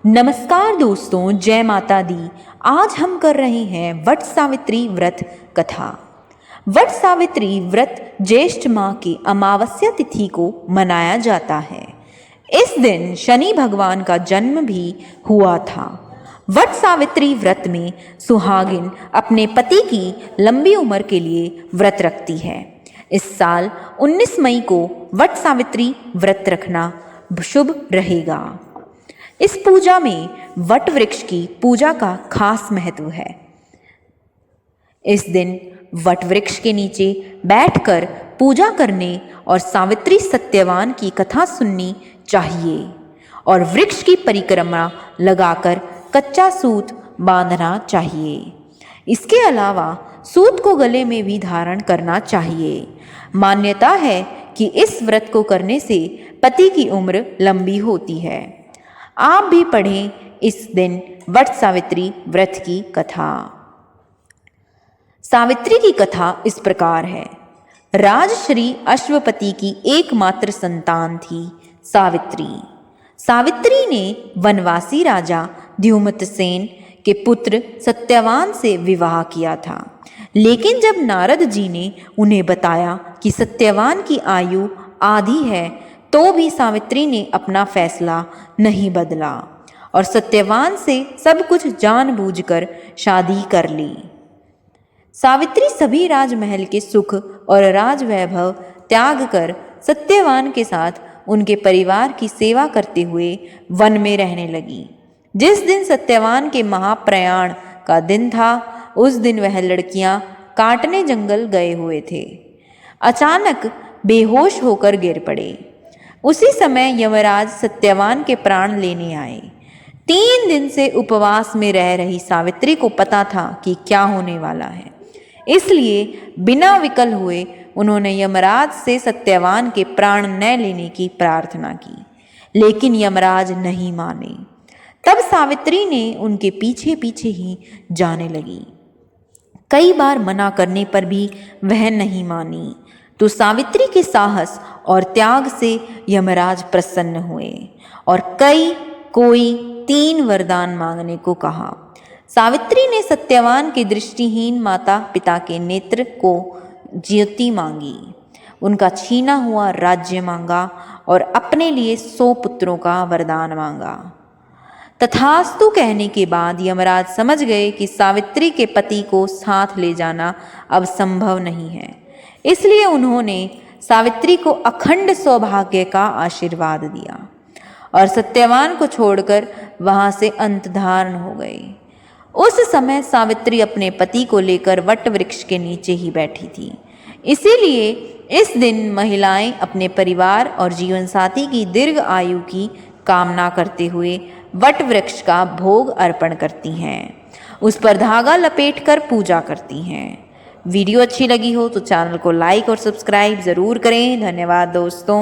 नमस्कार दोस्तों, जय माता दी। आज हम कर रहे हैं वट सावित्री व्रत कथा। वट सावित्री व्रत ज्येष्ठ माह की अमावस्या तिथि को मनाया जाता है। इस दिन शनि भगवान का जन्म भी हुआ था। वट सावित्री व्रत में सुहागिन अपने पति की लंबी उम्र के लिए व्रत रखती है। इस साल 19 मई को वट सावित्री व्रत रखना शुभ रहेगा। इस पूजा में वट वृक्ष की पूजा का खास महत्व है। इस दिन वट वृक्ष के नीचे बैठकर पूजा करने और सावित्री सत्यवान की कथा सुननी चाहिए और वृक्ष की परिक्रमा लगाकर कच्चा सूत बांधना चाहिए। इसके अलावा सूत को गले में भी धारण करना चाहिए। मान्यता है कि इस व्रत को करने से पति की उम्र लंबी होती है। आप भी पढ़ें इस दिन वट सावित्री व्रत की कथा। सावित्री की कथा इस प्रकार है। राजश्री अश्वपति की एकमात्र संतान थी सावित्री। सावित्री ने वनवासी राजा द्युमतसेन के पुत्र सत्यवान से विवाह किया था, लेकिन जब नारद जी ने उन्हें बताया कि सत्यवान की आयु आधी है, तो भी सावित्री ने अपना फैसला नहीं बदला और सत्यवान से सब कुछ जानबूझकर शादी कर ली। सावित्री सभी राजमहल के सुख और राजवैभव त्याग कर सत्यवान के साथ उनके परिवार की सेवा करते हुए वन में रहने लगी। जिस दिन सत्यवान के महाप्रयाण का दिन था, उस दिन वह लड़कियां काटने जंगल गए हुए थे। अचानक बेहोश होकर गिर पड़े। उसी समय यमराज सत्यवान के प्राण लेने आए। 3 दिन से उपवास में रह रही सावित्री को पता था कि क्या होने वाला है, इसलिए बिना विकल हुए उन्होंने यमराज से सत्यवान के प्राण न लेने की प्रार्थना की, लेकिन यमराज नहीं माने। तब सावित्री ने उनके पीछे पीछे ही जाने लगी। कई बार मना करने पर भी वह नहीं मानी, तो सावित्री के साहस और त्याग से यमराज प्रसन्न हुए और कोई 3 वरदान मांगने को कहा। सावित्री ने सत्यवान के दृष्टिहीन माता पिता के नेत्र को ज्योति मांगी, उनका छीना हुआ राज्य मांगा और अपने लिए 100 पुत्रों का वरदान मांगा। तथास्तु कहने के बाद यमराज समझ गए कि सावित्री के पति को साथ ले जाना अब संभव नहीं है, इसलिए उन्होंने सावित्री को अखंड सौभाग्य का आशीर्वाद दिया और सत्यवान को छोड़कर वहां से अंतधारण हो गए। उस समय सावित्री अपने पति को लेकर वट वृक्ष के नीचे ही बैठी थी। इसीलिए इस दिन महिलाएं अपने परिवार और जीवन साथी की दीर्घ आयु की कामना करते हुए वट वृक्ष का भोग अर्पण करती हैं, उस पर धागा लपेटकर पूजा करती हैं। वीडियो अच्छी लगी हो तो चैनल को लाइक और सब्सक्राइब ज़रूर करें। धन्यवाद दोस्तों।